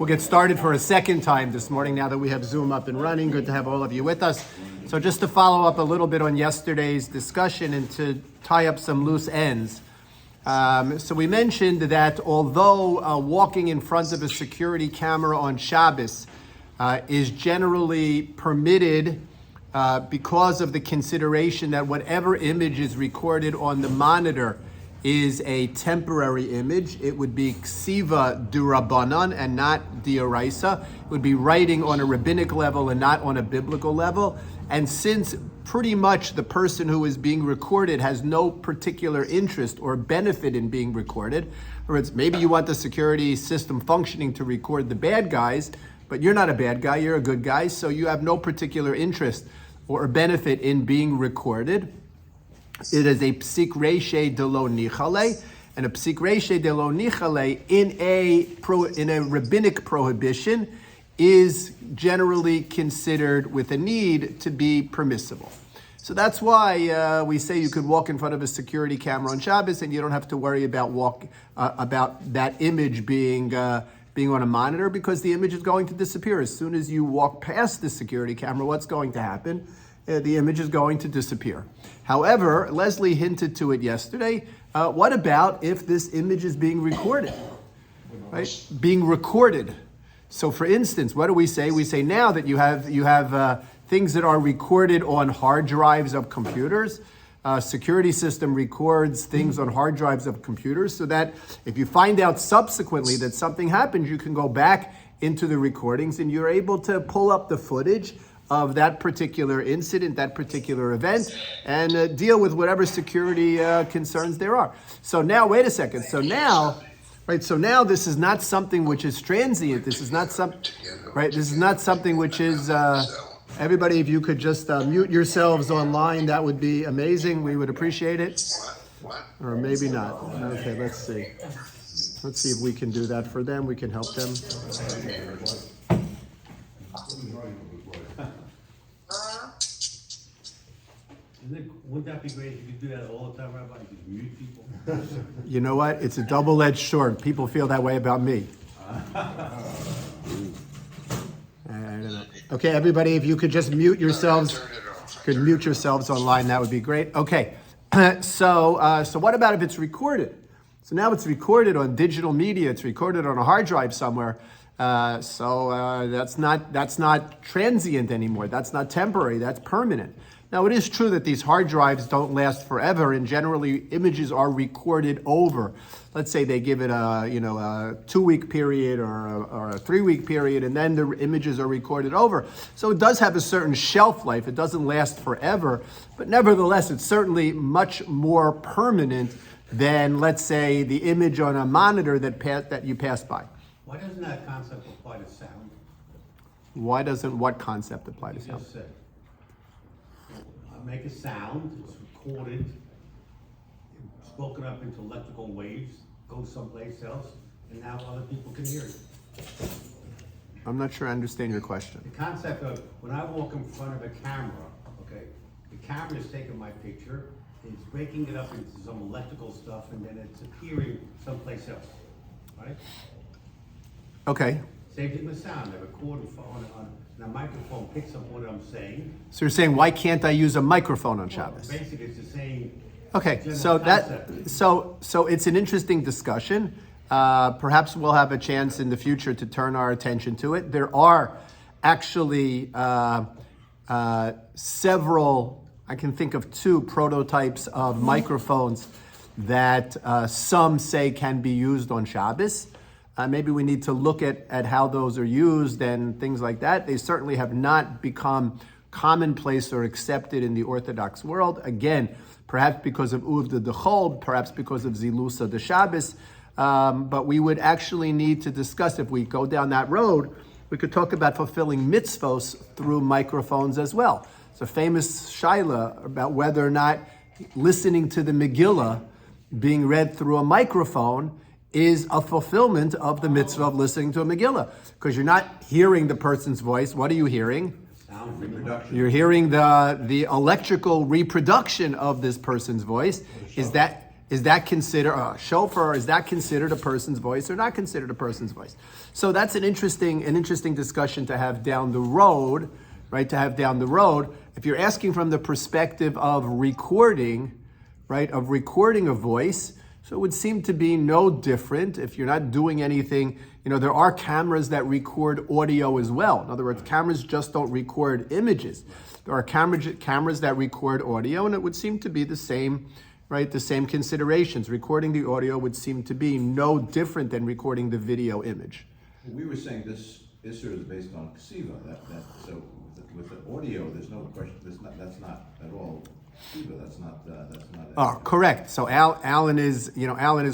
We'll get started for a second time this morning now that we have Zoom up and running. Good to have all of you with us. So just to follow up a little bit on yesterday's discussion and to tie up some loose ends. So we mentioned that although walking in front of a security camera on Shabbos is generally permitted because of the consideration that whatever image is recorded on the monitor is a temporary image. It would be ksiva durabanan and not dioraisa. It would be writing on a rabbinic level and not on a biblical level. And since pretty much the person who is being recorded has no particular interest or benefit in being recorded, or it's maybe you want the security system functioning to record the bad guys, but you're not a bad guy, you're a good guy, so you have no particular interest or benefit in being recorded. It is a psik reshe de lo nichale, and a psik reshe de lo nichale in a rabbinic prohibition is generally considered with a need to be permissible. So that's why we say you could walk in front of a security camera on Shabbos and you don't have to worry about about that image being on a monitor, because the image is going to disappear. As soon as you walk past the security camera, what's going to happen? The image is going to disappear. However, Leslie hinted to it yesterday. What about if this image is being recorded? Right? Being recorded. So for instance, what do we say? We say now that you have things that are recorded on hard drives of computers. Security system records things on hard drives of computers so that if you find out subsequently that something happened, you can go back into the recordings and you're able to pull up the footage of that particular incident, that particular event, and deal with whatever security concerns there are. So now, wait a second. So now this is not something which is transient. This is not This is not something which is. Everybody, if you could just mute yourselves online, that would be amazing. We would appreciate it. Or maybe not. Okay, let's see. Let's see if we can do that for them. We can help them. Wouldn't that be great if you could do that all the time, Rabbi? You could mute people. You know what? It's a double-edged sword. People feel that way about me. I don't know. Okay, everybody, if you could just mute yourselves, online, that would be great. Okay, so what about if it's recorded? So now it's recorded on digital media. It's recorded on a hard drive somewhere. So that's not transient anymore. That's not temporary. That's permanent. Now, it is true that these hard drives don't last forever, and generally images are recorded over. Let's say they give it a 2-week period or a 3-week period, and then the images are recorded over. So it does have a certain shelf life. It doesn't last forever, but nevertheless, it's certainly much more permanent than, let's say, the image on a monitor that you pass by. Why doesn't that concept apply to sound? Why doesn't what concept apply to sound? Just said, make a sound, it's recorded, spoken up into electrical waves, goes someplace else, and now other people can hear it. I'm not sure I understand your question. The concept of when I walk in front of a camera, okay, the camera is taking my picture, it's breaking it up into some electrical stuff, and then it's appearing someplace else, right? Okay. Same thing with sound. I record on a microphone, picks up what I'm saying. So you're saying, why can't I use a microphone on Shabbos? Basically, it's the same. Okay, so it's an interesting discussion. Perhaps we'll have a chance in the future to turn our attention to it. There are actually several. I can think of 2 prototypes of microphones that some say can be used on Shabbos. Maybe we need to look at how those are used and things like that. They certainly have not become commonplace or accepted in the Orthodox world. Again, perhaps because of Uvda Dechol, perhaps because of Zilusa de Shabbos. But we would actually need to discuss, if we go down that road, we could talk about fulfilling mitzvos through microphones as well. It's a famous shaila about whether or not listening to the Megillah being read through a microphone is a fulfillment of the mitzvah of listening to a Megillah. Because you're not hearing the person's voice. What are you hearing? Sound reproduction. You're hearing the electrical reproduction of this person's voice. Is that Is that considered a shofar? Is that considered a person's voice or not considered a person's voice? So that's an interesting discussion to have down the road, right? To have down the road. If you're asking from the perspective of recording, right, of recording a voice, so it would seem to be no different if you're not doing anything. There are cameras that record audio as well. In other words, cameras just don't record images. There are cameras that record audio, and it would seem to be the same, right? The same considerations. Recording the audio would seem to be no different than recording the video image. We were saying this issue is based on ksiva. So with the audio, there's no question. That's not at all ksiva. That's not. Oh, correct. So Alan is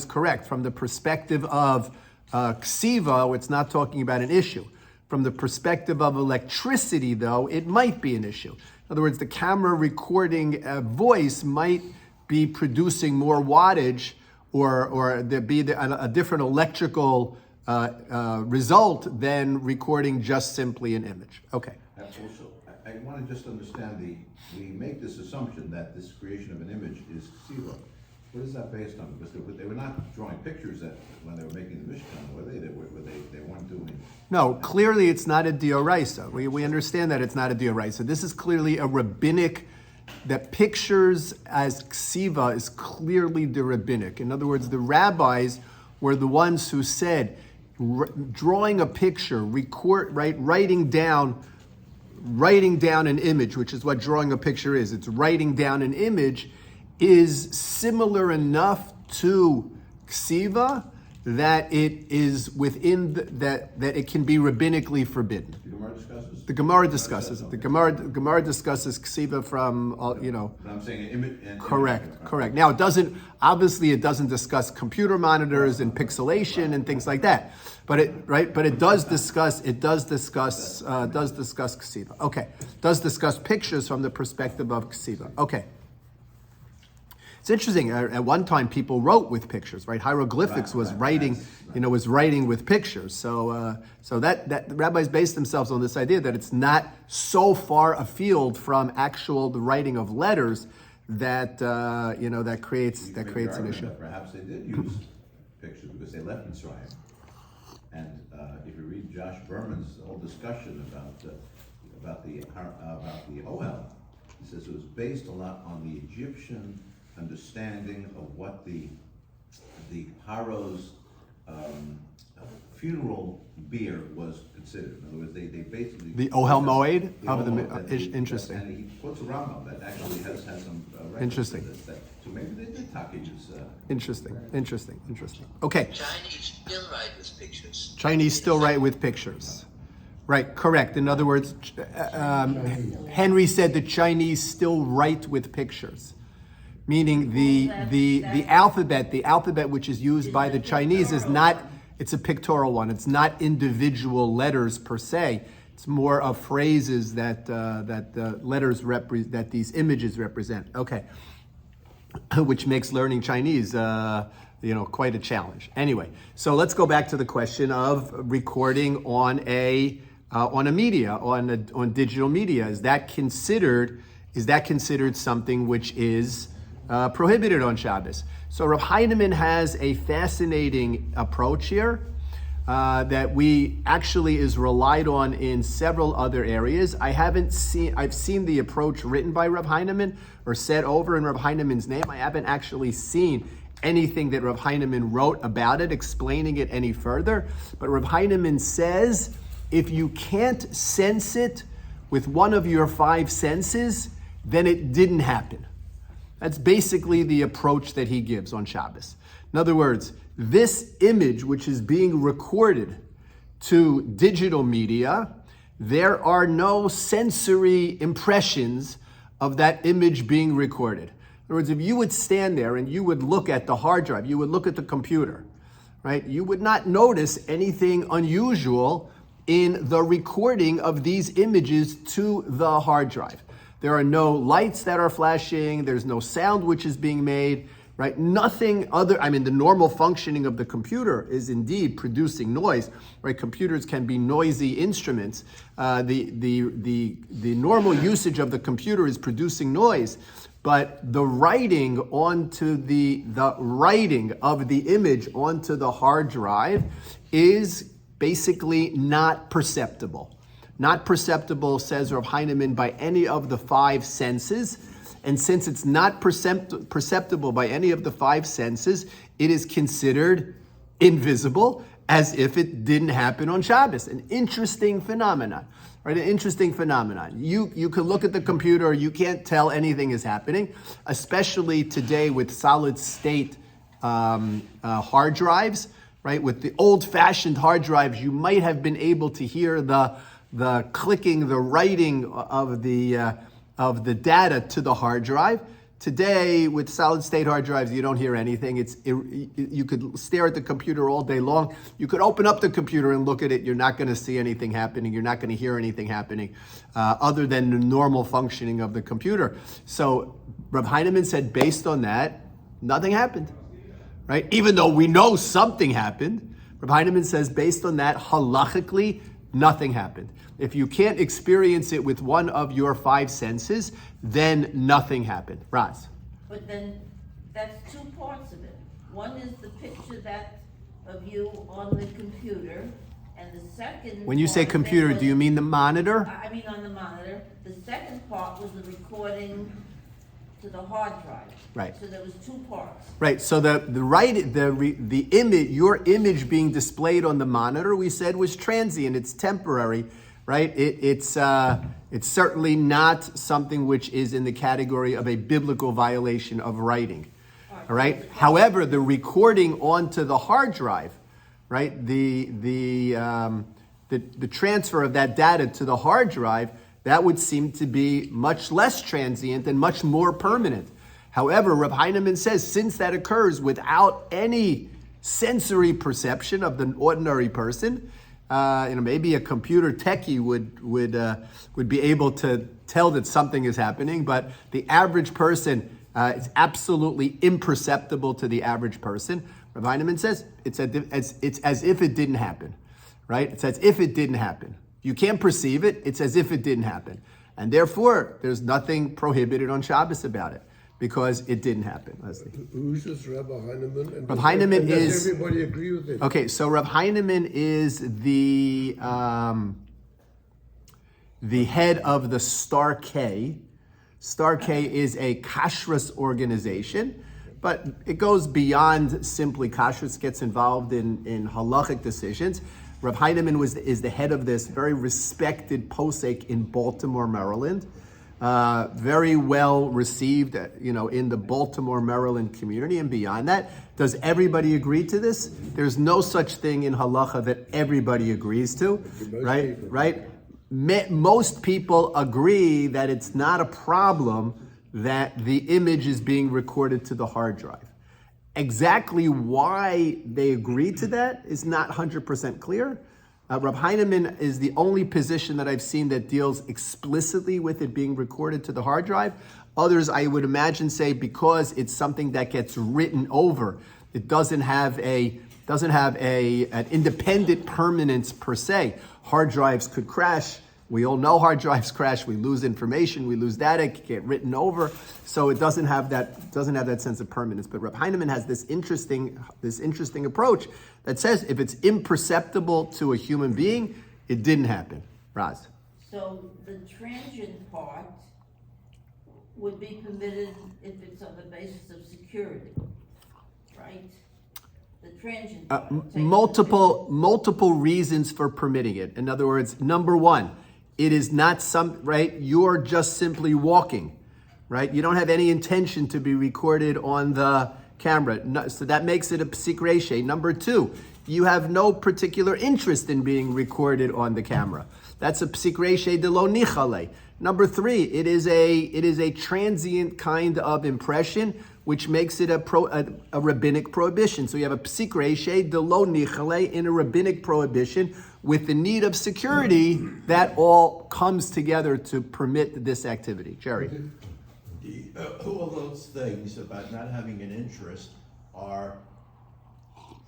correct from the perspective of ksiva. It's not talking about an issue. From the perspective of electricity, though, it might be an issue. In other words, the camera recording a voice might be producing more wattage, or there be a different electrical result than recording just simply an image. Okay. Also, I want to just understand we make this assumption that this creation of an image is ksiva. What is that based on? Because they were not drawing pictures when they were making the Mishkan, were they? They weren't doing. No, clearly it's not a dioraisa. We understand that it's not a dioraisa. This is clearly a rabbinic. That pictures as ksiva is clearly the rabbinic. In other words, the rabbis were the ones who said, drawing a picture, writing down an image, which is what drawing a picture is. It's writing down an image, is similar enough to ksiva that it is within that it can be rabbinically forbidden. The Gemara discusses it. The Gemara discusses ksiva from But I'm saying image. Correct. Now it doesn't discuss computer monitors and pixelation and things like that. But it does discuss ksiva. Okay. It does discuss pictures from the perspective of ksiva. Okay. It's interesting. At one time, people wrote with pictures, right? Hieroglyphics was writing with pictures. So that the rabbis based themselves on this idea that it's not so far afield from the writing of letters that that creates an issue. Perhaps they did use pictures because they left Mitzrayim. And if you read Josh Berman's whole discussion about the Ohel, he says it was based a lot on the Egyptian understanding of what the Paro's funeral beer was considered. In other words, they basically the Ohel Moed of the interesting. And he quotes a Rambam that actually has some interesting. So maybe they did use. Interesting. Okay. Chinese still write with pictures. Chinese still write with pictures. Right, correct. In other words, Henry said the Chinese still write with pictures. Meaning the alphabet which is used by the Chinese is not, it's a pictorial one. It's not individual letters per se. It's more of phrases that these images represent. Okay, which makes learning Chinese quite a challenge. Anyway, so let's go back to the question of recording on digital media. Is that considered something which is prohibited on Shabbos? So Rav Heinemann has a fascinating approach here that is relied on in several other areas. I've seen the approach written by Rav Heinemann or said over in Rav Heinemann's name. I haven't actually seen anything that Rav Heinemann wrote about it, explaining it any further. But Rav Heinemann says, if you can't sense it with one of your 5 senses, then it didn't happen. That's basically the approach that he gives on Shabbos. In other words, this image, which is being recorded to digital media, there are no sensory impressions of that image being recorded. In other words, if you would stand there and you would look at the hard drive, you would look at the computer, right? You would not notice anything unusual in the recording of these images to the hard drive. There are no lights that are flashing. There's no sound which is being made. right? Nothing other, I mean, the normal functioning of the computer is indeed producing noise, right? Computers can be noisy instruments. The normal usage of the computer is producing noise, but the writing onto the writing of the image onto the hard drive is basically not perceptible. Not perceptible, says Rav Heinemann, by any of the five senses. And since it's not perceptible by any of the five senses, it is considered invisible, as if it didn't happen on Shabbos. An interesting phenomenon, right? An interesting phenomenon. You can look at the computer, you can't tell anything is happening, especially today with solid state hard drives, right? With the old-fashioned hard drives, you might have been able to hear the clicking, the writing of the data to the hard drive. Today, with solid-state hard drives, you don't hear anything. You could stare at the computer all day long. You could open up the computer and look at it. You're not going to see anything happening. You're not going to hear anything happening other than the normal functioning of the computer. So Rav Heinemann said, based on that, nothing happened, right? Even though we know something happened, Rav Heinemann says, based on that, halachically, nothing happened. If you can't experience it with one of your five senses, then nothing happened. Raz. But then that's two parts of it. One is the picture of you on the computer, and the second. When you say computer, do you mean the monitor? I mean on the monitor. The second part was the recording to the hard drive. Right. So there was two parts. Right. So the image, your image being displayed on the monitor, we said was transient. It's temporary. Right? It's certainly not something which is in the category of a biblical violation of writing. All right. However, the recording onto the hard drive, right? The transfer of that data to the hard drive, that would seem to be much less transient and much more permanent. However, Rav Heinemann says, since that occurs without any sensory perception of the ordinary person, maybe a computer techie would be able to tell that something is happening, but the average person is absolutely imperceptible to the average person. Rav Heinemann says it's as if it didn't happen, right? It's as if it didn't happen. You can't perceive it. It's as if it didn't happen, and therefore there's nothing prohibited on Shabbos about it, because it didn't happen. Leslie. Who's this Rabbi Heinemann? And Rav Heinemann does is. everybody agree with it? Okay, so Rav Heinemann is the head of the Star K. Star K is a kashrus organization, but it goes beyond simply kashrus. Gets involved in halachic decisions. Rav Heinemann is the head of this very respected posek in Baltimore, Maryland. Very well received, in the Baltimore, Maryland community and beyond that. Does everybody agree to this? There's no such thing in halacha that everybody agrees to, right? People. Right? Most people agree that it's not a problem that the image is being recorded to the hard drive. Exactly why they agree to that is not 100% clear. Rav Heinemann is the only position that I've seen that deals explicitly with it being recorded to the hard drive. Others, I would imagine, say because it's something that gets written over, it doesn't have an independent permanence per se. Hard drives could crash. We all know hard drives crash. We lose information. We lose data. It get written over, so it doesn't have that sense of permanence. But Rav Heinemann has this interesting approach that says if it's imperceptible to a human being, it didn't happen. Raz. So the transient part would be permitted if it's on the basis of security, right? The transient part. Multiple reasons for permitting it. In other words, number one, it is not right? You're just simply walking, right? You don't have any intention to be recorded on the camera. So that makes it a psik reisheh. Number two, you have no particular interest in being recorded on the camera. That's a psik reisheh de lo nichale. Number three, it is a transient kind of impression, which makes it a rabbinic prohibition. So you have a psik reisheh de lo nichale in a rabbinic prohibition with the need of security that all comes together to permit this activity. Jerry. All those things about not having an interest are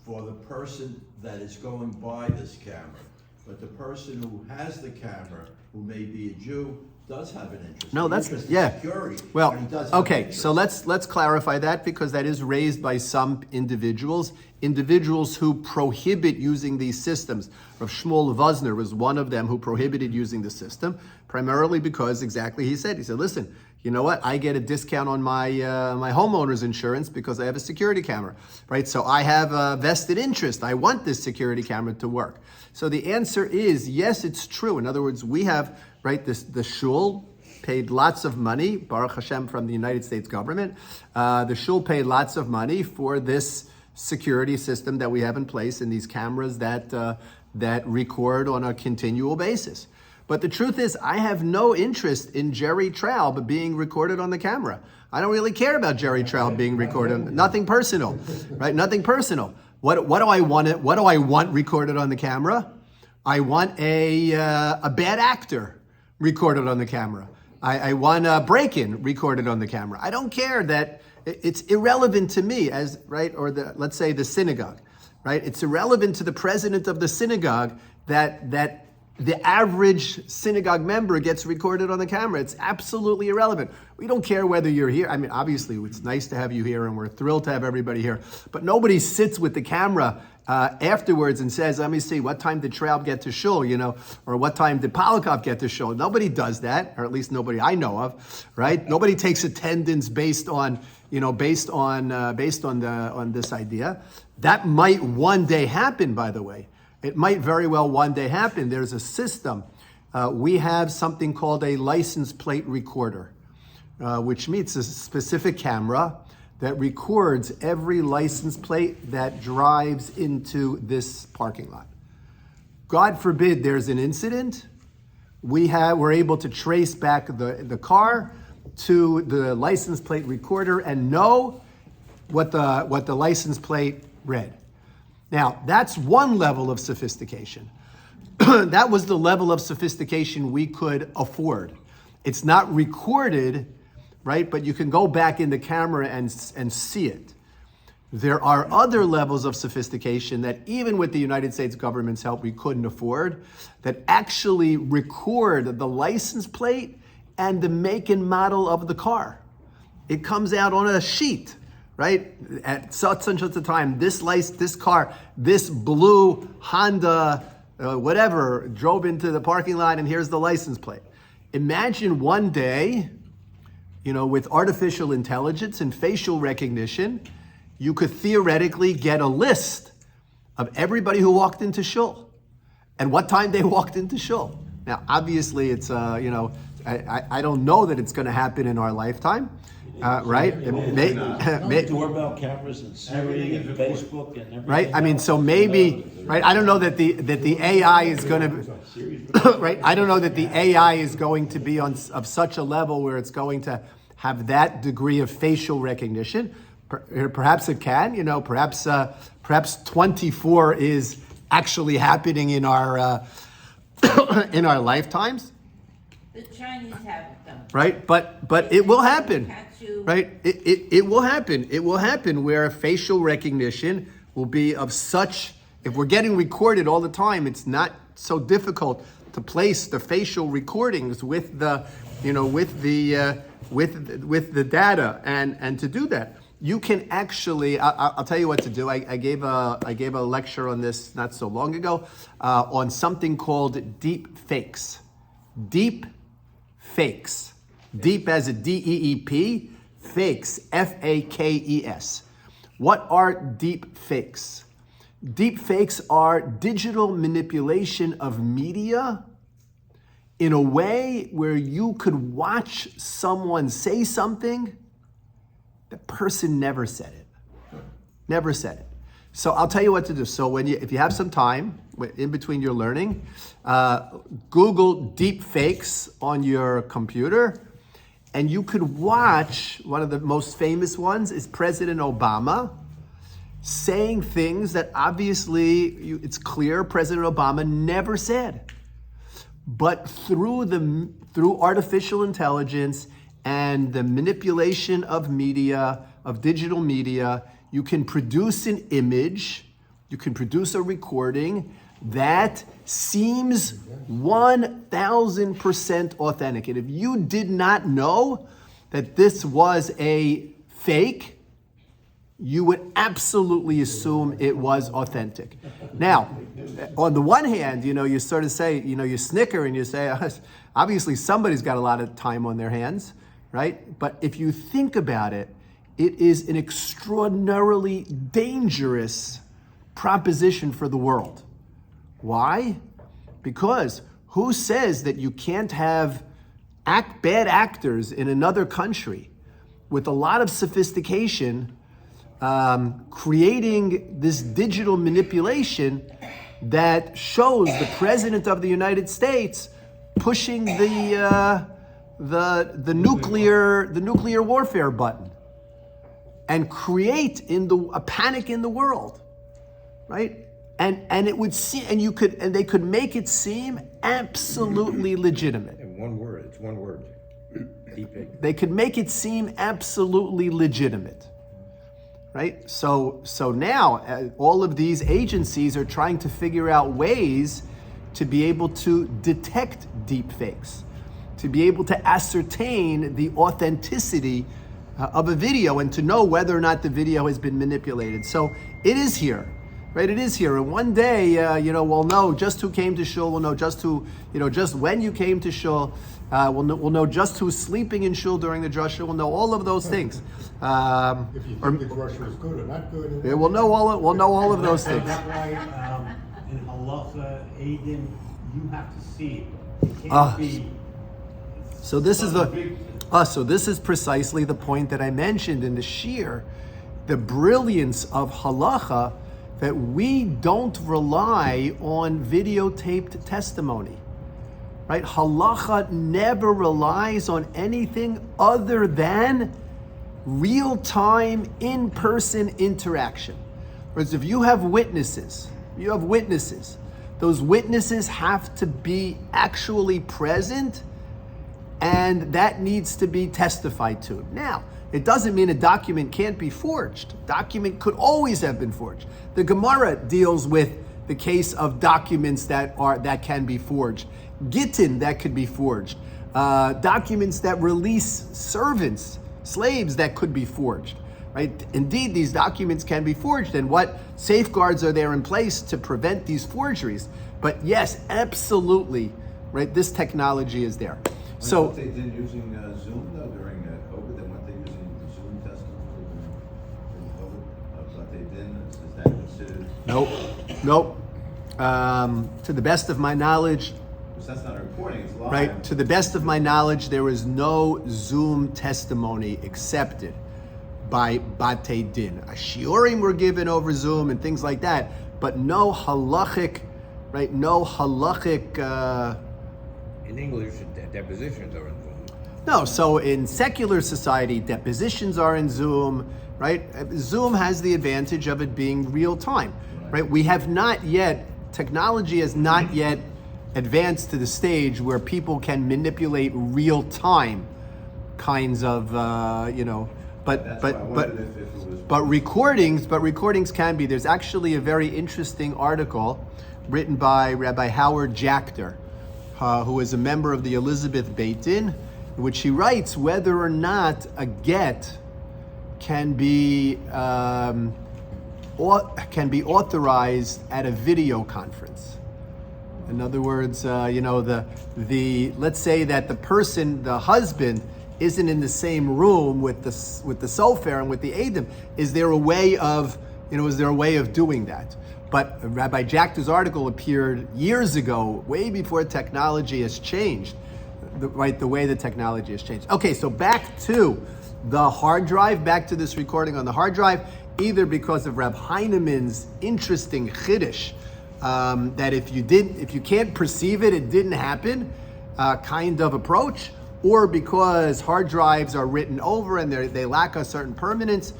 for the person that is going by this camera. But the person who has the camera, who may be a Jew, does have an interest. No, The that's, interest is yeah. security, Well, but he does have an okay, interest. so let's clarify that, because that is raised by some individuals who prohibit using these systems. Rav Shmuel Vosner was one of them who prohibited using the system, primarily because exactly he said, listen, you know what? I get a discount on my my homeowner's insurance because I have a security camera, right? So I have a vested interest. I want this security camera to work. So the answer is yes, it's true. In other words, we have, right, the shul paid lots of money, Baruch Hashem, from the United States government. The shul paid lots of money for this security system that we have in place, and these cameras that record on a continual basis. But the truth is, I have no interest in Jerry Traub being recorded on the camera. I don't really care about Jerry Traub being recorded. Nothing personal, right? Nothing personal. What do I want? What do I want recorded on the camera? I want a bad actor recorded on the camera. I want a break-in recorded on the camera. I don't care that it's irrelevant to me as, right, or let's say the synagogue, right? It's irrelevant to the president of the synagogue that the average synagogue member gets recorded on the camera. It's absolutely irrelevant. We don't care whether you're here. I mean, obviously, it's nice to have you here, and we're thrilled to have everybody here. But nobody sits with the camera afterwards and says, let me see, what time did Traub get to shul, or what time did Polakov get to shul? Nobody does that, or at least nobody I know of, right? Nobody takes attendance based on this idea. That might one day happen, by the way. It might very well one day happen. There's a system. We have something called a license plate recorder, which means a specific camera that records every license plate that drives into this parking lot. God forbid there's an incident. We're able to trace back the car to the license plate recorder and know what the license plate read. Now, that's one level of sophistication. That was the level of sophistication we could afford. It's not recorded, right? But you can go back in the camera and see it. There are other levels of sophistication that even with the United States government's help, we couldn't afford, that actually record the license plate and the make and model of the car. It comes out on a sheet, right? At such and such a time, this car, this blue Honda, whatever, drove into the parking lot, and here's the license plate. Imagine one day, with artificial intelligence and facial recognition, you could theoretically get a list of everybody who walked into shul and what time they walked into shul. Now, obviously, it's, I don't know that it's going to happen in our lifetime. Right? Doorbell cameras and Siri and Facebook and everything. Right? I mean, so maybe, right? I don't know that the AI is going to, right? I don't know that the AI is going to be of such a level where it's going to have that degree of facial recognition. Perhaps it can, perhaps 24 is actually happening in our in our lifetimes. The Chinese haven't done it. Right? But it will happen. Catch you. Right? It will happen. It will happen where facial recognition will be of such, if we're getting recorded all the time, it's not so difficult to place the facial recordings with the, with the data and to do that. You can actually, I'll tell you what to do. I gave a lecture on this not so long ago on something called deep fakes. Deep fakes. Deep as a D-E-E-P, fakes, F-A-K-E-S. What are deep fakes? Deep fakes are digital manipulation of media in a way where you could watch someone say something. The person never said it. Never said it. So I'll tell you what to do. So if you have some time in between your learning, Google deep fakes on your computer, and you could watch, one of the most famous ones is President Obama saying things that obviously it's clear President Obama never said. But through artificial intelligence and the manipulation of media, of digital media, you can produce an image, you can produce a recording that seems 1,000% authentic. And if you did not know that this was a fake, you would absolutely assume it was authentic. Now, on the one hand, you sort of say, you snicker and you say, obviously somebody's got a lot of time on their hands, right? But if you think about it, it is an extraordinarily dangerous proposition for the world. Why? Because who says that you can't have bad actors in another country with a lot of sophistication creating this digital manipulation that shows the President of the United States pushing the nuclear warfare button and create a panic in the world, right? And it would seem, and they could make it seem absolutely legitimate. In one word, it's one word. Deepfake. They could make it seem absolutely legitimate, right? So now all of these agencies are trying to figure out ways to be able to detect deepfakes, to be able to ascertain the authenticity of a video and to know whether or not the video has been manipulated. So it is here. Right, it is here, and one day, we'll know just who came to shul. We'll know just who, just when you came to shul. We'll know just who's sleeping in shul during the drasha. We'll know all of those things. If you think the drasha is good or not good. We'll know all of those things. That's why in halacha, Aiden, you have to see it. It can't be. So this is precisely the point that I mentioned in the shir, the brilliance of halacha. That we don't rely on videotaped testimony, right? Halacha never relies on anything other than real-time, in-person interaction. Whereas if you have witnesses, those witnesses have to be actually present, and that needs to be testified to. Now, it doesn't mean a document can't be forged. A document could always have been forged. The Gemara deals with the case of documents that can be forged. Gittin that could be forged. Documents that release servants, slaves that could be forged. Right? Indeed, these documents can be forged, and what safeguards are there in place to prevent these forgeries? But yes, absolutely, right? This technology is there. So what they did using Zoom though during COVID, then weren't they using Zoom testimony during COVID? What they did, is that considered? Nope. To the best of my knowledge, Because that's not a recording, it's live. right? To the best of my knowledge, there is no Zoom testimony accepted by Batei Din. Shiurim were given over Zoom and things like that, but no halachic, right? No halachic. In English, depositions are in Zoom. No, so in secular society, depositions are in Zoom, right? Zoom has the advantage of it being real time, right? We have not yet, technology has not yet advanced to the stage where people can manipulate real time kinds of, but recordings can be. There's actually a very interesting article written by Rabbi Howard Jachter, who is a member of the Elizabeth Beit Din, in which he writes whether or not a get can be authorized at a video conference. In other words, let's say that the husband isn't in the same room with the sofer and with the Eidim. Is there a way of doing that? But Rabbi Jachter's article appeared years ago, way before technology has changed, the way the technology has changed. Okay, so back to the hard drive, back to this recording on the hard drive, either because of Reb Heinemann's interesting chiddush, that if you can't perceive it, it didn't happen, kind of approach, or because hard drives are written over and they lack a certain permanence.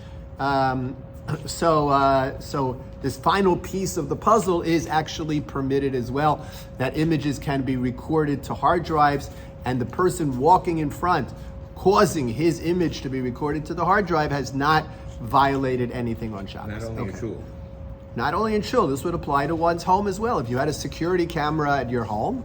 So this final piece of the puzzle is actually permitted as well, that images can be recorded to hard drives, and the person walking in front, causing his image to be recorded to the hard drive has not violated anything on Shabbos. Not only in shul. Not only in shul, this would apply to one's home as well. If you had a security camera at your home,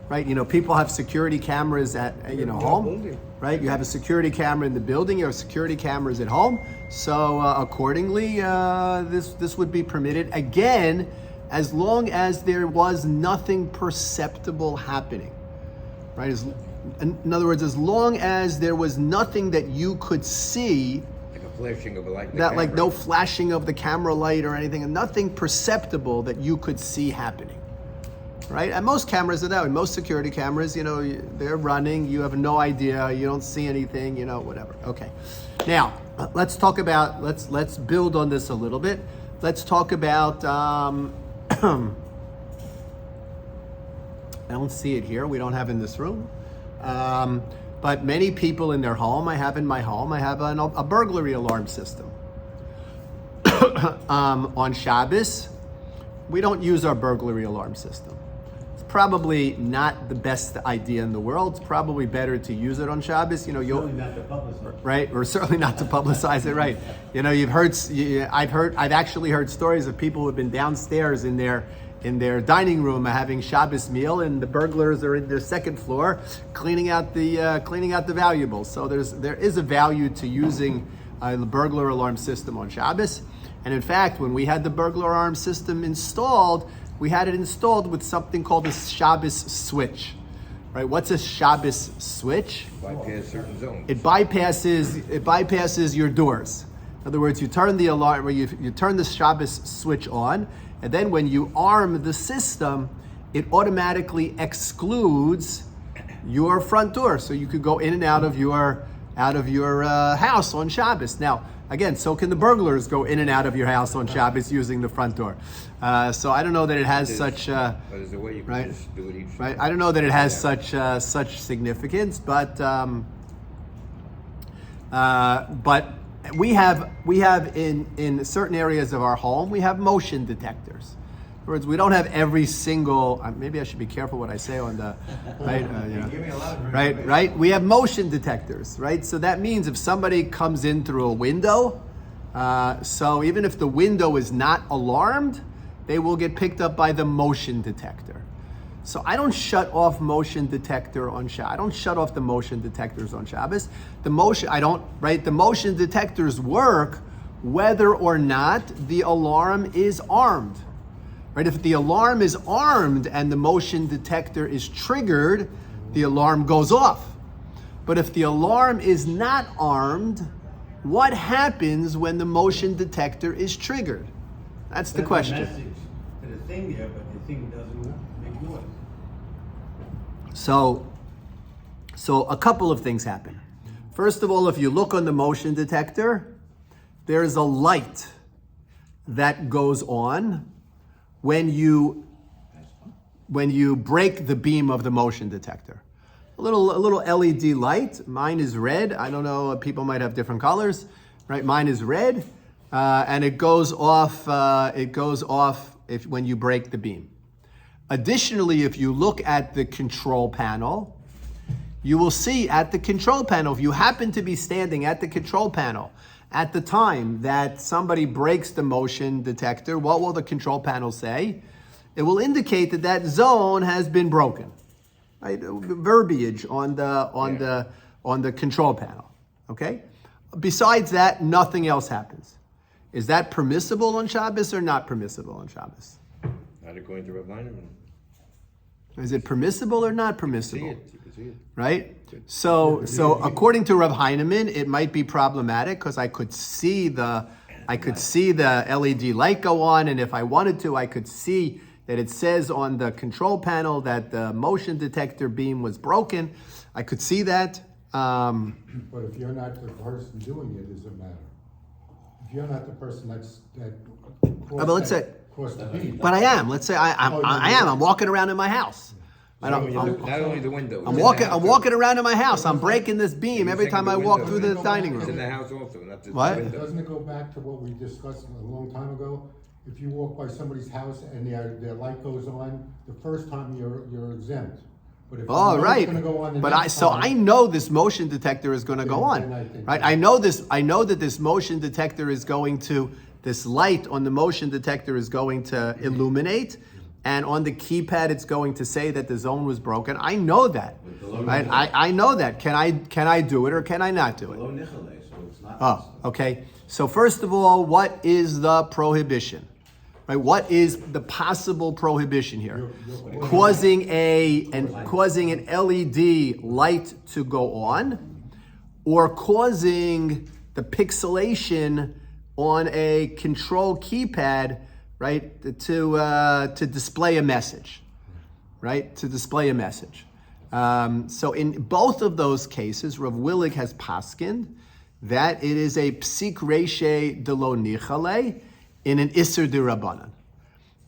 right? People have security cameras at home, building. right? You have a security camera in the building. You have security cameras at home. So accordingly, this would be permitted again, as long as there was nothing perceptible happening, right? In other words, as long as there was nothing that you could see. Like a flashing of a light. in the That like camera. no flashing of the camera light or anything, and nothing perceptible that you could see happening, right? And most cameras are that way. Most security cameras, they're running. You have no idea. You don't see anything. Whatever. Okay. Now let's talk about. Let's build on this a little bit. Let's talk about. I don't see it here. We don't have in this room. But many people in their home, I have in my home, I have a burglary alarm system. On Shabbos, we don't use our burglary alarm system. It's probably not the best idea in the world. It's probably better to use it on Shabbos. Really not to publicize. Right, or certainly not to publicize it. Right, I've actually heard stories of people who have been downstairs in their dining room having Shabbos meal, and the burglars are in their second floor cleaning out the valuables. So there is a value to using the burglar alarm system on Shabbos. And in fact, when we had the burglar alarm system installed, we had it installed with something called a Shabbos switch. Right? What's a Shabbos switch? Bypass certain zones. It bypasses your doors. In other words, you turn the alarm, or you turn the Shabbos switch on, and then when you arm the system, it automatically excludes your front door, so you could go in and out of your house on Shabbos. Now, again, so can the burglars go in and out of your house on Shabbos using the front door. So I don't know that it has such. But there's a way you can Right. just do it each. Right, I don't know that it has such significance, but we have in certain areas of our home, we have motion detectors. In other words, we don't have every single. Maybe I should be careful what I say on the right. Give me a lot of Right. We have motion detectors, right? So that means if somebody comes in through a window, so even if the window is not alarmed, they will get picked up by the motion detector. So I don't shut off motion detector on Shabbos. I don't shut off the motion detectors on Shabbos. The motion detectors work whether or not the alarm is armed. Right? If the alarm is armed and the motion detector is triggered, the alarm goes off. But if the alarm is not armed, what happens when the motion detector is triggered? That's the question. Message to the thing there, but the thing doesn't make noise. So a couple of things happen. First of all, if you look on the motion detector, there's a light that goes on when you break the beam of the motion detector. A little LED light. Mine is red. I don't know. People might have different colors, right? Mine is red, and it goes off. When you break the beam. Additionally, if you look at the control panel, you will see at the control panel, if you happen to be standing at the control panel at the time that somebody breaks the motion detector, what will the control panel say? It will indicate that zone has been broken. Right? Verbiage on the control panel. Okay? Besides that, nothing else happens. Is that permissible on Shabbos or not permissible on Shabbos? Not according to Rav Heinemann. Is it permissible or not See permissible? it. You can see it. Right? So according to Rav Heinemann, it might be problematic because I could see the LED light go on, and if I wanted to, I could see that it says on the control panel that the motion detector beam was broken. I could see that. But if you're not the person doing it, doesn't matter. If you're not the person But let's say, crossed the beam. but I am. Let's say I am. I'm walking around in my house. Not only the window. I'm walking around in my house. I'm breaking this beam every time I walk through the dining It's in room. the house also, not just What? the window. Doesn't it go back to what we discussed a long time ago? If you walk by somebody's house and their light goes on, the first time you're exempt. But if you Oh, know it's right. gonna go on the But next I time, know this motion detector is going to go Then I on, think- right? I know that this motion detector is going to, this light on the motion detector is going to illuminate, and on the keypad it's going to say that the zone was broken. I know that, right? I know that. Can I do it or can I not do it? Below Nichole, so it's not. Oh, okay. So first of all, what is the prohibition? Right? What is the possible prohibition here? Causing an LED light to go on, or causing the pixelation on a control keypad, right, to display a message, right, to display a message. So in both of those cases, Rav Willig has paskined that it is a psik reishe de lo nichale in an Isser de Rabbanan.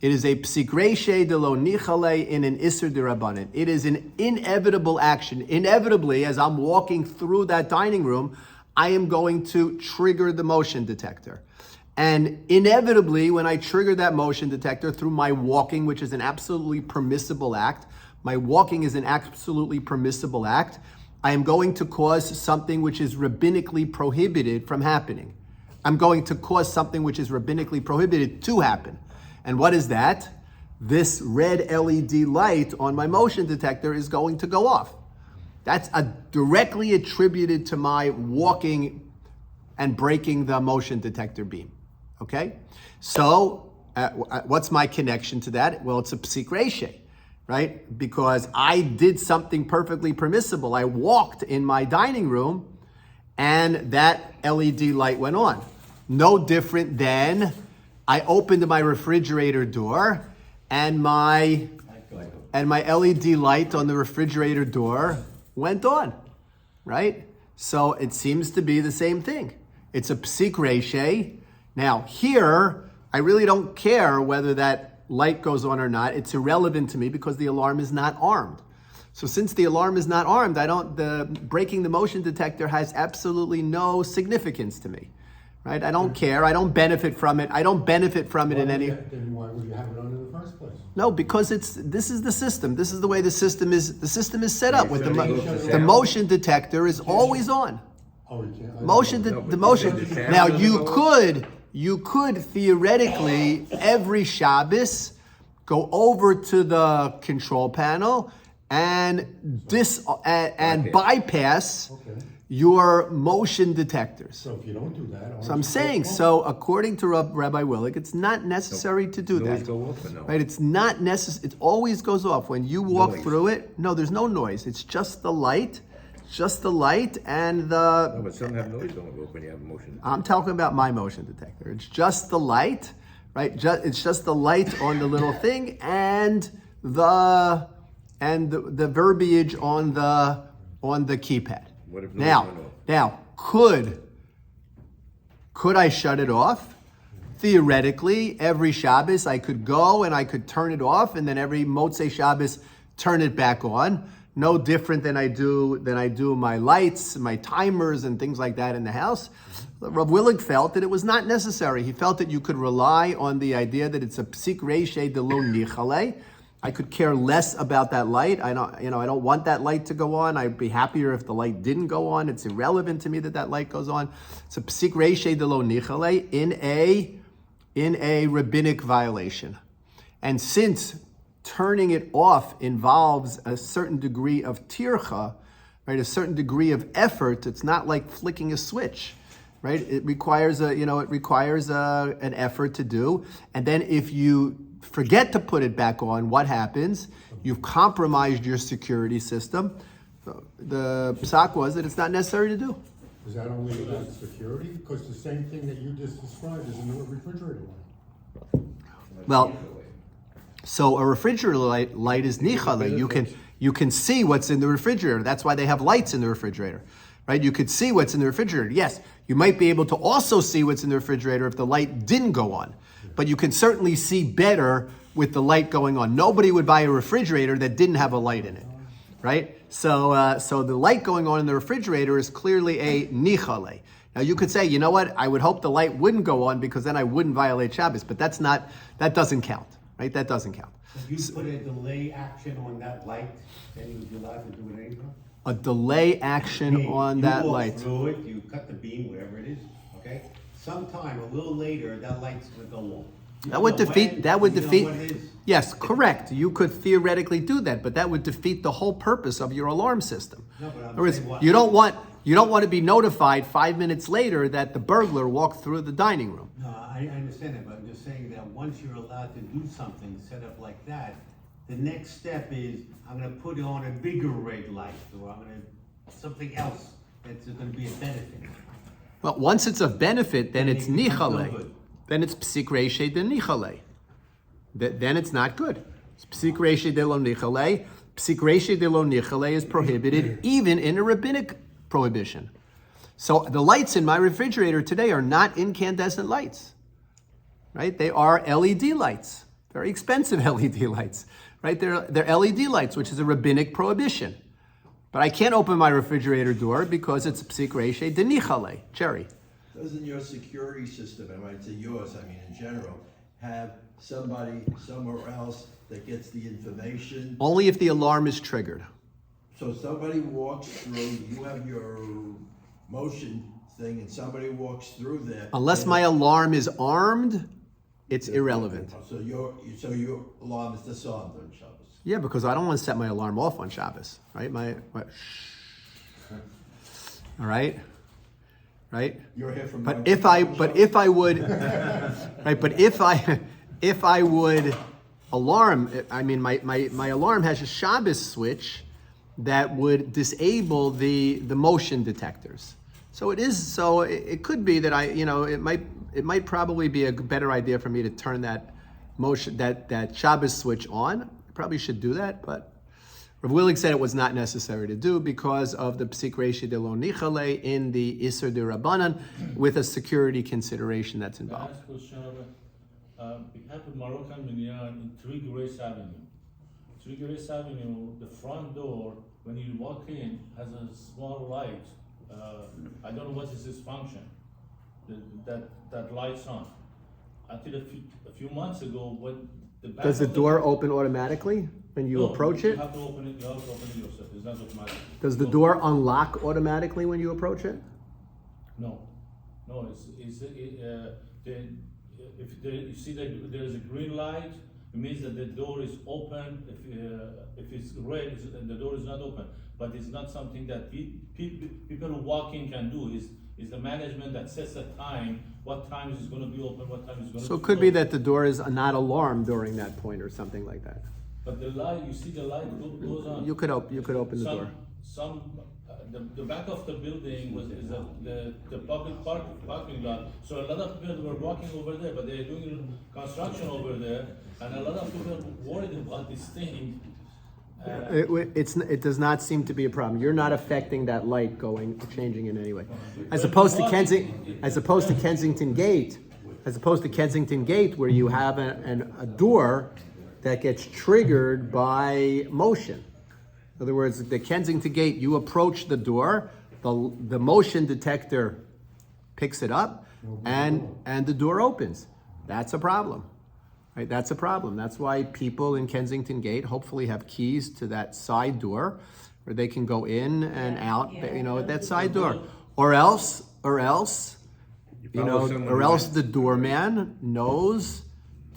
It is a psik reishe de lo nichale in an Isser de Rabbanan. It is an inevitable action. Inevitably, as I'm walking through that dining room, I am going to trigger the motion detector. And inevitably, when I trigger that motion detector through my walking, which is an absolutely permissible act, my walking is an absolutely permissible act, I am going to cause something which is rabbinically prohibited from happening. I'm going to cause something which is rabbinically prohibited to happen. And what is that? This red LED light on my motion detector is going to go off. That's directly attributed to my walking and breaking the motion detector beam. Okay? So, what's my connection to that? Well, it's a psik reishe, right? Because I did something perfectly permissible. I walked in my dining room and that LED light went on. No different than I opened my refrigerator door and my LED light on the refrigerator door went on, right? So it seems to be the same thing. It's a psik reishe. Now here, I really don't care whether that light goes on or not. It's irrelevant to me because the alarm is not armed. So since the alarm is not armed, breaking the motion detector has absolutely no significance to me, right? I don't care. I don't benefit from it. I don't benefit from it in any. Then why would you have it on in the first place? No, because this is the system. This is the way the system is. The system is set up with the motion detector is always on. Oh, you can't. The motion. Now you could theoretically every Shabbos go over to the control panel and bypass your motion detectors. So if you don't do that, So I'm saying, so according to Rabbi Willig, it's not necessary to do that. go off or no? Right? It's not necessary. It always goes off when you walk through it. No, there's no noise. It's just the light. Just the light and the. No, but some have noise going off when you have a motion. I'm talking about my motion detector. It's just the light, right? It's just the light on the little thing and the verbiage on the keypad. What if noise went off? Now, could I shut it off? Theoretically, every Shabbos I could go and I could turn it off, and then every Motzei Shabbos turn it back on. No different than I do my lights, my timers, and things like that in the house. Rav Willig felt that it was not necessary. He felt that you could rely on the idea that it's a psik reishe de lo nichale. I could care less about that light. I don't want that light to go on. I'd be happier if the light didn't go on. It's irrelevant to me that light goes on. It's a psik reishe de lo nichale in a rabbinic violation. And since turning it off involves a certain degree of tircha, right? A certain degree of effort. It's not like flicking a switch, right? It requires an effort to do. And then if you forget to put it back on, what happens? You've compromised your security system. So the psak was that it's not necessary to do. Is that only about security? Because the same thing that you just described is in the refrigerator light. Well, so a refrigerator light is nichale. You can see what's in the refrigerator. That's why they have lights in the refrigerator, right? You could see what's in the refrigerator. Yes, you might be able to also see what's in the refrigerator if the light didn't go on, but you can certainly see better with the light going on. Nobody would buy a refrigerator that didn't have a light in it, right? So the light going on in the refrigerator is clearly a nichale. Now you could say, you know what? I would hope the light wouldn't go on because then I wouldn't violate Shabbos, but that doesn't count. Right? That doesn't count. If you put a delay action on that light, then you'd be allowed to do it anytime? A delay action on that You light. walk through it, you cut the beam, whatever it is, okay? Sometime, a little later, that light's gonna go on. You That would don't know defeat, when, that would you know defeat, what it is. yes, correct. You could theoretically do that, but that would defeat the whole purpose of your alarm system. No, but I'm In other words, saying what- you don't want to be notified 5 minutes later that the burglar walked through the dining room. No, I understand that, but I'm just saying that once you're allowed to do something set up like that, the next step is, I'm gonna put on a bigger red light, or I'm gonna, something else that's gonna be a benefit. Well, once it's of benefit, then Then it's it becomes no nichale. good. Then it's psik reishe de nichale. Then it's not good. It's psik reishe de lo nichale. Psik reishe de lo nichale is prohibited even in a rabbinic prohibition. So the lights in my refrigerator today are not incandescent lights, right? They are LED lights, very expensive LED lights, right? They're LED lights, which is a rabbinic prohibition. But I can't open my refrigerator door because it's psik reishe de nichale, Jerry. Doesn't your security system, I might say yours, I mean in general, have somebody somewhere else that gets the information? Only if the alarm is triggered. So somebody walks through, you have your motion thing, and somebody walks through there. Unless and- my alarm is armed, it's irrelevant. So your alarm is disarmed on Shabbos. Yeah, because I don't want to set my alarm off on Shabbos, right? All right, right. You're here from. But if I would, right? But if I would alarm, I mean, my alarm has a Shabbos switch that would disable the motion detectors. So it could be that it might probably be a better idea for me to turn that that Shabbos switch on. I probably should do that, but Rav Willig said it was not necessary to do because of the psik reishe de lo nichale in the Isser de Rabbanan with a security consideration that's involved. Last question, we have a Moroccan minyan in 3 Grace Avenue. 3 Grace Avenue, the front door, when you walk in, has a small light. I don't know what is its function. That lights on. Until a few months ago, when the back Does the of door open automatically when you No, approach You it? have to open it. You have to open it yourself. It's not automatic. Does the No. door unlock automatically when you approach it? No, you see that there is a green light, it means that the door is open. If it's red, the door is not open. But it's not something that people who walk in can do. Is the management that sets a time, what time is going to be open, what time is going to be So it could be closed. that the door is not alarmed during that point or something like that. But the light, you see the light goes on. You could open the door. The back of the building is the public parking lot. So a lot of people were walking over there, but they're doing construction over there, and a lot of people are worried about this thing. It does not seem to be a problem. You're not affecting that light changing in any way. As opposed to Kensington Gate, where you have a door that gets triggered by motion. In other words, the Kensington Gate, you approach the door, the motion detector picks it up, and the door opens. That's a problem. Right? That's a problem. That's why people in Kensington Gate hopefully have keys to that side door where they can go in and out, that side door. Or else, the doorman knows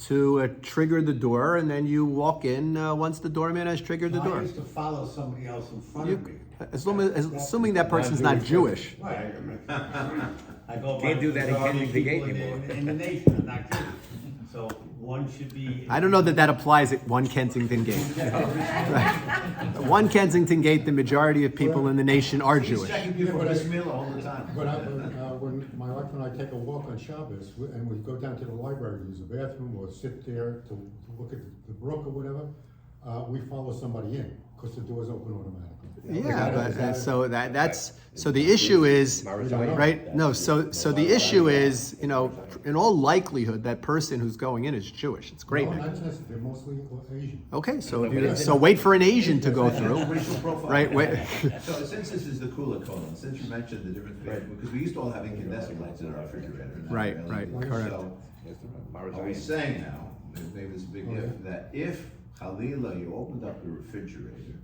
to trigger the door, and then you walk in once the doorman has triggered the I door. used to follow somebody else in front of me. Assuming that person's not Jewish. Right. I go by Can't do that in majority of Kensington Gate people anymore. in the nation, I'm not kidding. So one should be. I don't know that applies at one Kensington Gate. Right. One Kensington Gate, the majority of people in the nation are Jewish. Checking before this meal all the time. But when my wife and I take a walk on Shabbos, and we go down to the library to use the bathroom or sit there to look at the brook or whatever, we follow somebody in, because the door's open automatically. Yeah, so the issue is, right? No, so the issue is, in all likelihood, that person who's going in is Jewish. It's great. No, not necessarily, they're mostly Asian. Okay, so wait for an Asian to go through, Racial profile. right? Wait. So since this is the Kollel, since you mentioned the different, because we used to all have incandescent lights in our refrigerator. now Right, LED. right, correct. So are we saying now, maybe this is a big if, that if Chalila, you opened up the refrigerator,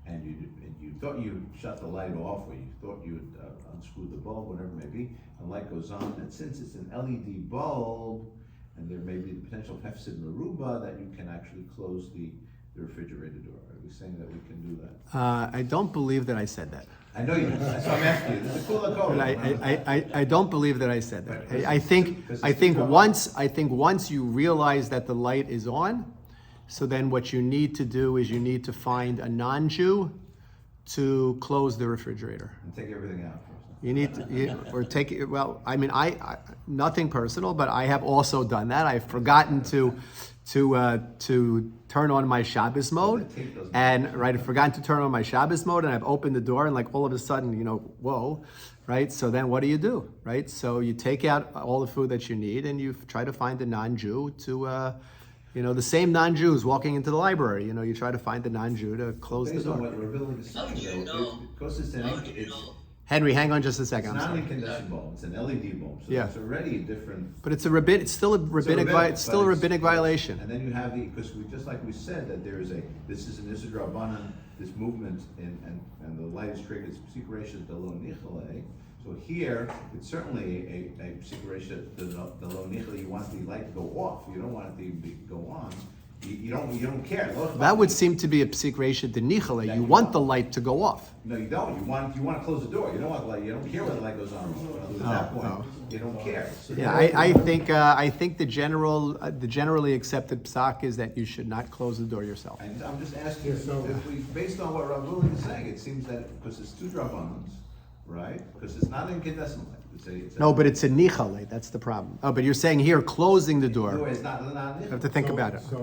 and you thought you shut the light off, or you thought you would unscrew the bulb, whatever it may be, and the light goes on, and since it's an LED bulb, and there may be the potential of hefsid meruba, that you can actually close the refrigerator door. Are we saying that we can do that? I don't believe that I said that. I know you didn't, that's why I'm asking you, this is a cool code. But I don't believe that I said that. I think once you realize that the light is on, so then what you need to do is you need to find a non-Jew to close the refrigerator. And take everything out first. You need to, or take it, well, I mean, I nothing personal, but I have also done that. I've forgotten to turn on my Shabbos mode, and right, I've forgotten to turn on my Shabbos mode, and I've opened the door, and like all of a sudden, whoa, right? So then what do? Right? So you take out all the food that you need, and you try to find a non-Jew to, the same non-Jews walking into the library. You try to find the non-Jew to close the Based on door. what we're building is saying, though, because it's Henry, hang on just a second. it's I'm not an sorry. incandescent bulb, it's an LED bulb, so Yeah. it's already a different. But it's still a rabbinic violation. And then you have because just like we said, that this is an Issachar Rabbanan, this movement, and the light is triggered, it's Psikuration Delo Nichale. So here, it's certainly a Psikuration Delo Nichale, you want the light to go off, you don't want it to go on. You don't care. That would seem to be a psik reisha denichale. You want the light to go off. No, you don't. You want to close the door. You don't want the light. You don't care whether the light goes on or off. At that point, you don't care. So Yeah, I think the generally accepted psak is that you should not close the door yourself. And I'm just asking, so- if we, based on what Rav Willing is saying, it seems that because it's two drabbanans, right? Because it's not incandescent light. No, but it's a nichale. That's the problem. Oh, but you're saying here closing the The door door. is not You have to think about it. So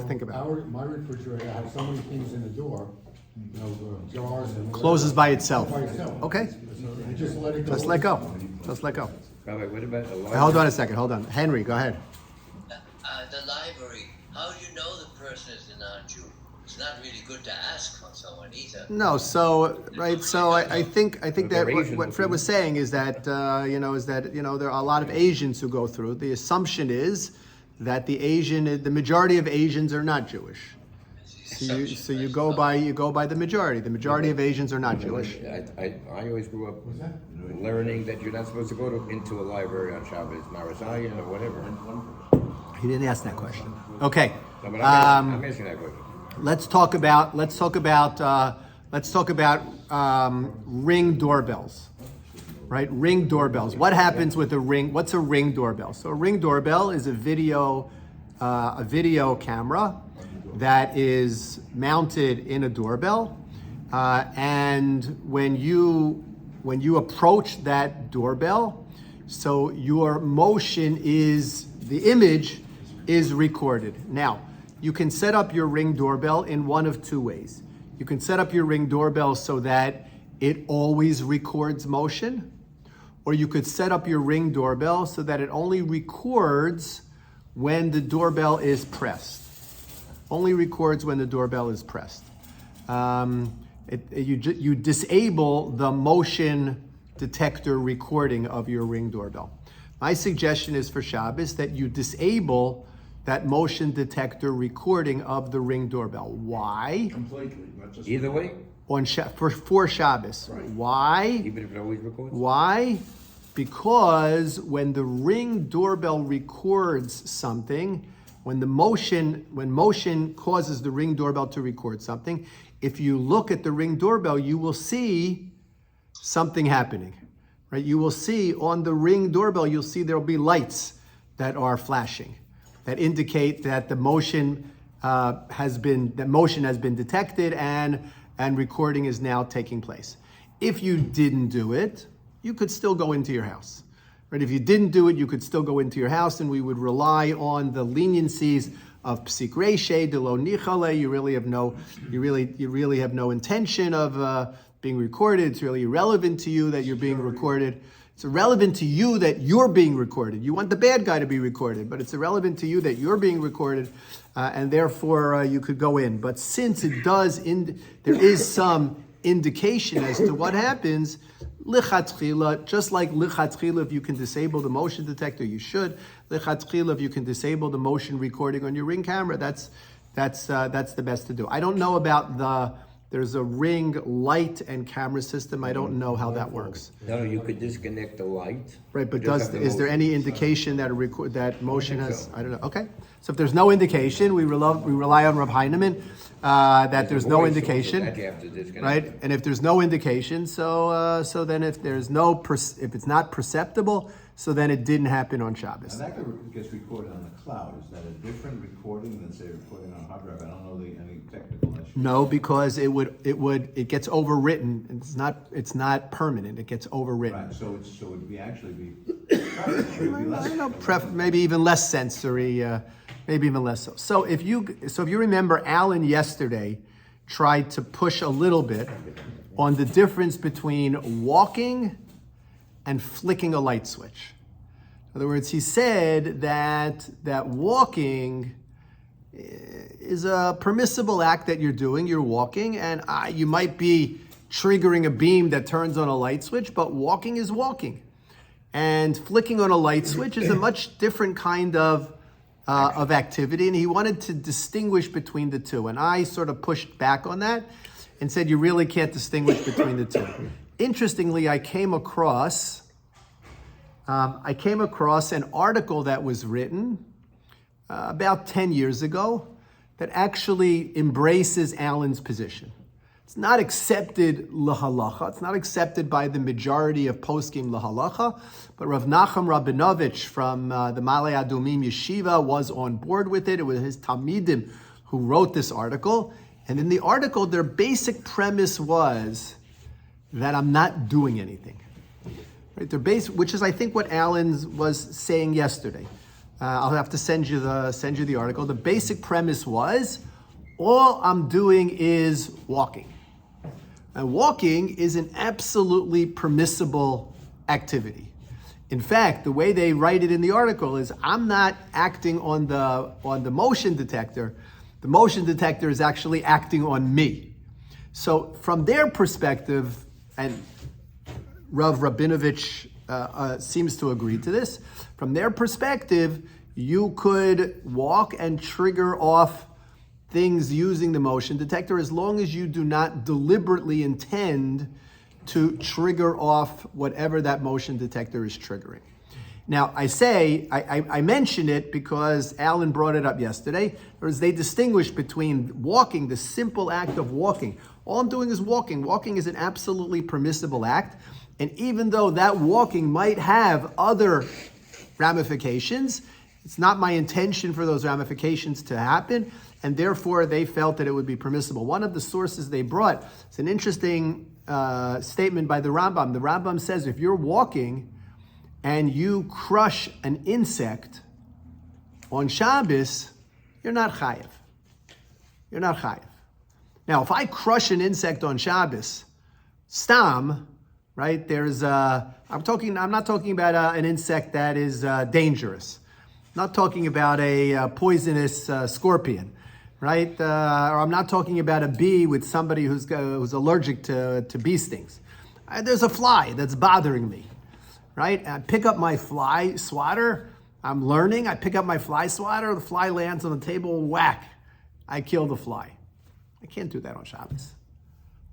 my refrigerator has so many things in the door, jars and. Closes by itself. By itself. Okay. So you just let it go. Just let go. Just let go. Rabbi, what about a library? Hold on a second. Hold on. Henry, go ahead. The library, how do you know the person is a non-Jew? It's not really good to ask on someone either. No, so right, so I think that They're Asian what Fred was saying is that there are a lot of Asians who go through. The assumption is that the majority of Asians are not Jewish. So you go by the majority. The majority of Asians are not Jewish. I always grew up learning that you're not supposed to go into a library on Shabbos, Marasayan or whatever. He didn't ask that question. Okay. No, but I'm asking that question. Let's talk about ring doorbells, right? Ring doorbells. What happens with a ring? What's a ring doorbell? So a ring doorbell is a video camera that is mounted in a doorbell, and when you approach that doorbell, so your motion the image is recorded. Now, you can set up your Ring doorbell in one of two ways. You can set up your Ring doorbell so that it always records motion, or you could set up your Ring doorbell so that it only records when the doorbell is pressed. Only records when the doorbell is pressed. You disable the motion detector recording of your Ring doorbell. My suggestion is for Shabbos that you disable that motion detector recording of the Ring doorbell. Why? Completely, not just. Either way, For Shabbos. Right. Why? even if it always records? Why? Because when the Ring doorbell records something, when motion causes the Ring doorbell to record something, if you look at the Ring doorbell, you will see something happening, right? You will see on the Ring doorbell, you'll see there'll be lights that are flashing that indicate that the motion has been detected and recording is now taking place. If you didn't do it, you could still go into your house. Right? If you didn't do it, you could still go into your house, and we would rely on the leniencies of psik reisha de lo nichale. You really have no intention of being recorded. It's really irrelevant to you that you're being recorded. It's irrelevant to you that you're being recorded. You want the bad guy to be recorded, but it's irrelevant to you that you're being recorded, and therefore you could go in. But since there is some indication as to what happens, lichatchila, just like lichatchila, if you can disable the motion detector, you should. Lichatchila, if you can disable the motion recording on your Ring camera, that's That's the best to do. I don't know about there's a Ring light and camera system. I don't know how that works. No, you could disconnect the light. Right, but Just have the is there motion. any indication that that motion think has? so. I don't know. Okay, so if there's no indication, we rely on Rav Heinemann that there's no Voice also, indication, that you have to disconnect. right? And if there's no indication, so then if there's no if it's not perceptible, so then it didn't happen on Shabbos. And that gets recorded on the cloud. Is that a different recording than, say, recording on a hard drive? I don't know any technical issue. No, because it gets overwritten. It's not permanent. It gets overwritten. Right, so it would be actually be. It would be less- I don't know, maybe even less sensory, maybe even less so. So if you remember, Alan yesterday tried to push a little bit on the difference between walking and flicking a light switch. In other words, he said that walking is a permissible act that you're doing. You're walking, and you might be triggering a beam that turns on a light switch, but walking is walking. And flicking on a light switch is a much different kind of activity, and he wanted to distinguish between the two. And I sort of pushed back on that and said you really can't distinguish between the two. Interestingly, I came across an article that was written about 10 years ago that actually embraces Alan's position. It's not accepted lahalacha. It's not accepted by the majority of poskim lahalacha, but Rav Nachum Rabinovich from the Malay Adumim Yeshiva was on board with it. It was his Talmidim who wrote this article. And in the article, their basic premise was that I'm not doing anything. Right? Which is, I think, what Alan was saying yesterday. I'll have to send you the article. The basic premise was, all I'm doing is walking. And walking is an absolutely permissible activity. In fact, the way they write it in the article is, I'm not acting on the motion detector. The motion detector is actually acting on me. So from their perspective, and Rav Rabinovich seems to agree to this, from their perspective, you could walk and trigger off things using the motion detector as long as you do not deliberately intend to trigger off whatever that motion detector is triggering. Now, I mention it because Alan brought it up yesterday, whereas they distinguish between walking, the simple act of walking. All I'm doing is walking. Walking is an absolutely permissible act. And even though that walking might have other ramifications, it's not my intention for those ramifications to happen, and therefore they felt that it would be permissible. One of the sources they brought is an interesting statement by the Rambam. The Rambam says if you're walking and you crush an insect on Shabbos, you're not chayiv. You're not chayiv. Now, if I crush an insect on Shabbos, stam, right? I'm not talking about an insect that is dangerous. I'm not talking about a poisonous scorpion, right? Or I'm not talking about a bee with somebody who's allergic to bee stings. There's a fly that's bothering me, right? I pick up my fly swatter. I'm learning. I pick up my fly swatter. The fly lands on the table. Whack! I kill the fly. I can't do that on Shabbos.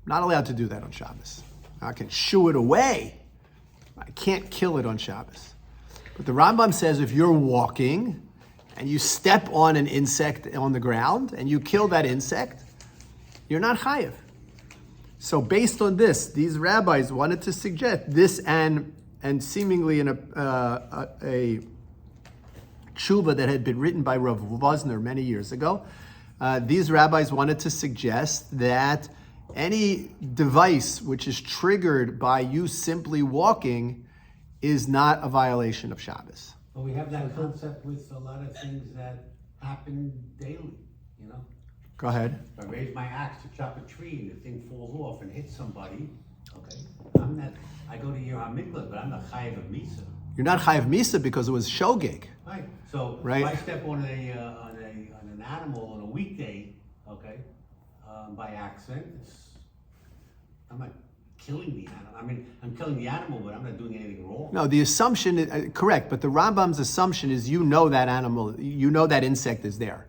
I'm not allowed to do that on Shabbos. I can shoo it away. I can't kill it on Shabbos. But the Rambam says if you're walking and you step on an insect on the ground and you kill that insect, you're not chayiv. So based on this, these rabbis wanted to suggest this, and seemingly in a tshuva that had been written by Rav Wozner many years ago, these rabbis wanted to suggest that any device which is triggered by you simply walking is not a violation of Shabbos. But we have that concept with a lot of things that happen daily, you know? Go ahead. If I raise my axe to chop a tree and the thing falls off and hits somebody, okay, I go to Yer HaMiklat, but I'm not chayiv of Misa. You're not chayiv Misa because it was shogeg. Right, so Right. if I step on an animal on a weekday, okay, by accident, I'm not killing the animal. I mean, I'm killing the animal, but I'm not doing anything wrong. No, the assumption is correct, but the Rambam's assumption is you know that animal, you know that insect is there,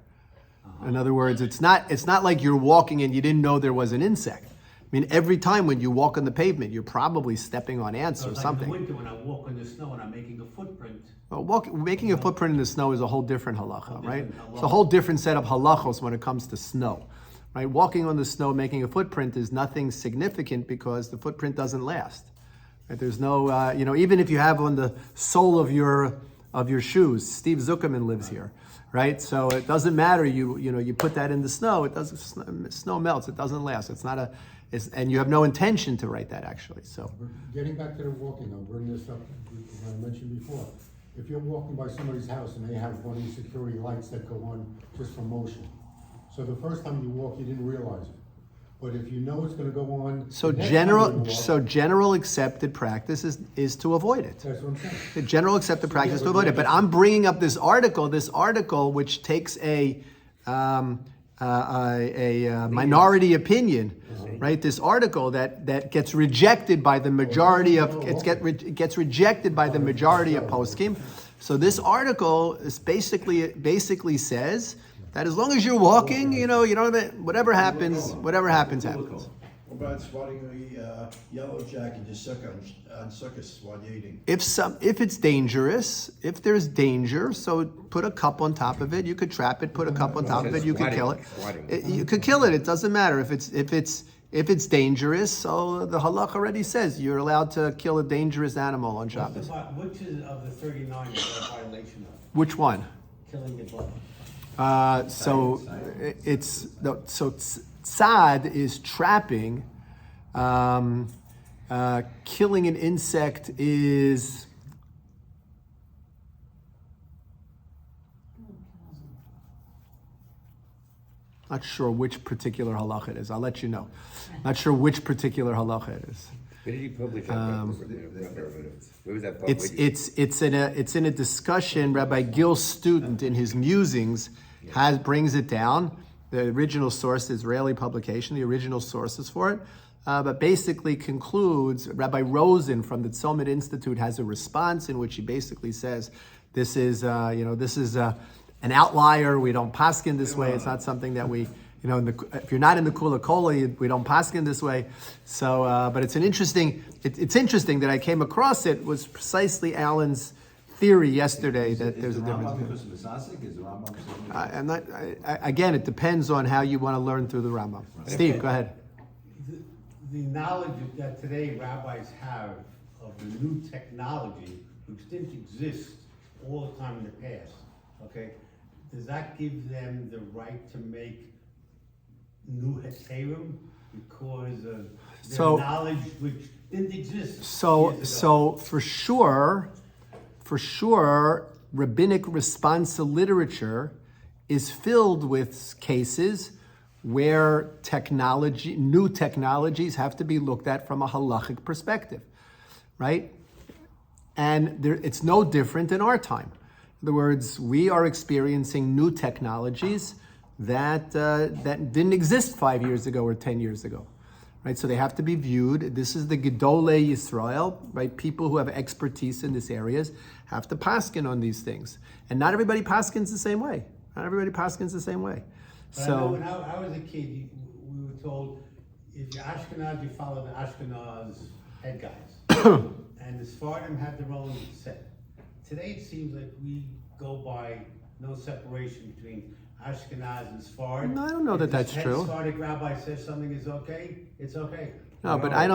In other words, it's not like you're walking and you didn't know there was an insect. I mean, every time when you walk on the pavement, you're probably stepping on ants So or it's like something. in the winter when I walk on the snow and I'm making a footprint. Well, making a footprint in the snow is a whole different halacha, right? different It's a whole different set of halachos when it comes to snow, right? Walking on the snow, making a footprint is nothing significant because the footprint doesn't last. Right? There's no, even if you have on the sole of your shoes, Steve Zuckerman lives here, right? So it doesn't matter. You put that in the snow. It doesn't. Snow melts. It doesn't last. And you have no intention to write that actually. So. Getting back to the walking, I'll bring this up, as I mentioned before. If you're walking by somebody's house and they have one of these security lights that go on just for motion. So the first time you walk, you didn't realize it. But if you know it's gonna go on. So the next time you walk, general accepted practice is to avoid it. That's what I'm saying. The general accepted practice Yeah, to but avoid it. But I'm bringing up this article which takes a minority opinion, right? This article that gets rejected by the majority of gets rejected by the majority of poskim. So this article is basically says that as long as you're walking, you don't have it, whatever happens. What about spotting a yellow jacket just suck on suckers while you're eating? If it's dangerous, if there's danger, so put a cup on top of it. You could trap it. Put a cup on top of it. You could kill it. You could kill it. It doesn't matter if it's dangerous. So the halach already says you're allowed to kill a dangerous animal on Shabbos. Which is of the 39 is a violation of? Which one? Killing your blood. So tzad is trapping. Killing an insect is. Not sure which particular halacha it is. I'll let you know. Not sure which particular halacha it is. Where did you publish that? Where was that published? It's in a discussion. Rabbi Gil's student in his musings brings it down. The original source, the Israeli publication, the original sources for it, but basically concludes. Rabbi Rosen from the Tzomit Institute has a response in which he basically says, "This is an outlier. We don't paskin this way. It's not something that we." If you're not in the Kollel, we don't paskin this way. So, but it's interesting that I came across it was precisely Alan's theory yesterday that there's a difference. Again, it depends on how you want to learn through the Rambam. Steve, go ahead. The knowledge that today rabbis have of the new technology, which didn't exist all the time in the past, okay, does that give them the right to make new heterim because of their knowledge which didn't exist? So for sure, rabbinic responsa literature is filled with cases where new technologies have to be looked at from a halachic perspective, right? And it's no different in our time. In other words, we are experiencing new technologies that didn't exist 5 years ago or 10 years ago, right? So they have to be viewed. This is the Gedolei Yisrael, right? People who have expertise in these areas have to paskin on these things. And not everybody paskins the same way. Not everybody paskins the same way. But I know when I was a kid, we were told, if you're Ashkenaz, you follow the Ashkenaz head guys. And the Sephardim have their own set. Today it seems like we go by no separation between Ashkenaz and Sephardim. No, I don't know that that's true. If the Sephardic rabbi says something is okay, it's okay. No, but I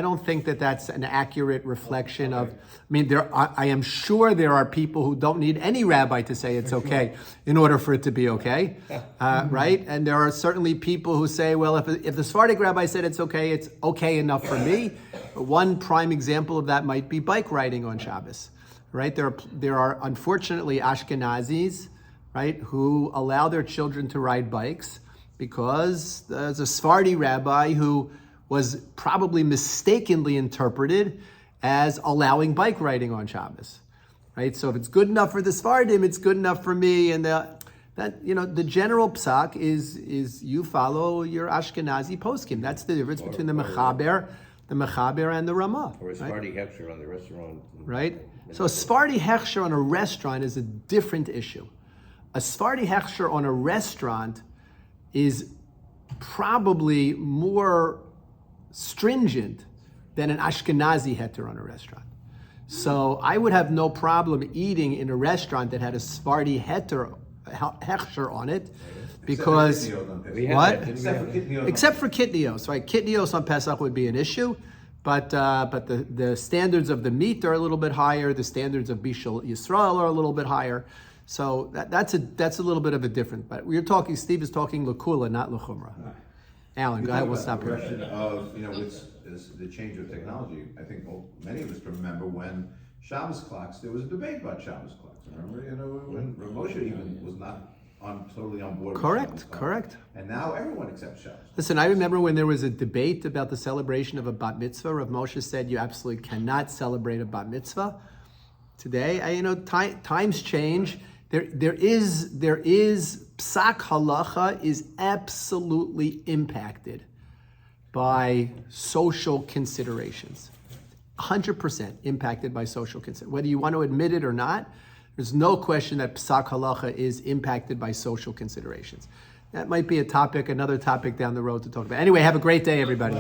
don't think that that's an accurate reflection of. I mean, I am sure there are people who don't need any rabbi to say it's okay in order for it to be okay, right? And there are certainly people who say, well, if the Sephardic rabbi said it's okay enough for me. One prime example of that might be bike riding on Shabbos, right? There are unfortunately Ashkenazis, right, who allow their children to ride bikes, because there's a Sephardi rabbi who was probably mistakenly interpreted as allowing bike riding on Shabbos, right? So if it's good enough for the Sephardim, it's good enough for me. And the general psak is you follow your Ashkenazi poskim. That's the difference between the Mechaber and the Ramah. Or a Sephardi hechsher on the restaurant. Right? So Sephardi hechsher on a restaurant is a different issue. A Sephardi hechsher on a restaurant is probably more stringent than an Ashkenazi heter on a restaurant. So I would have no problem eating in a restaurant that had a Sephardi hechsher on it, because We had what? that, didn't we have that? Except for kitnios, right? Kitnios on Pesach would be an issue, but the standards of the meat are a little bit higher. The standards of Bishul Yisrael are a little bit higher. So that's a little bit of a different. But Steve is talking l'kula, not l'chumra. Alan, go ahead. We'll stop The here. question of, with the change of technology, I think many of us can remember when Shabbos clocks, there was a debate about Shabbos clocks. Remember, when Moshe even was not totally on board with Correct, Shabbos clocks. correct. And now everyone accepts Shabbos. Listen, I remember when there was a debate about the celebration of a bat mitzvah. Rav Moshe said you absolutely cannot celebrate a bat mitzvah. Today, times change. There is psak halacha is absolutely impacted by social considerations. 100% impacted by social considerations. Whether you want to admit it or not, there's no question that psak halacha is impacted by social considerations. That might be another topic down the road to talk about. Anyway, have a great day, everybody.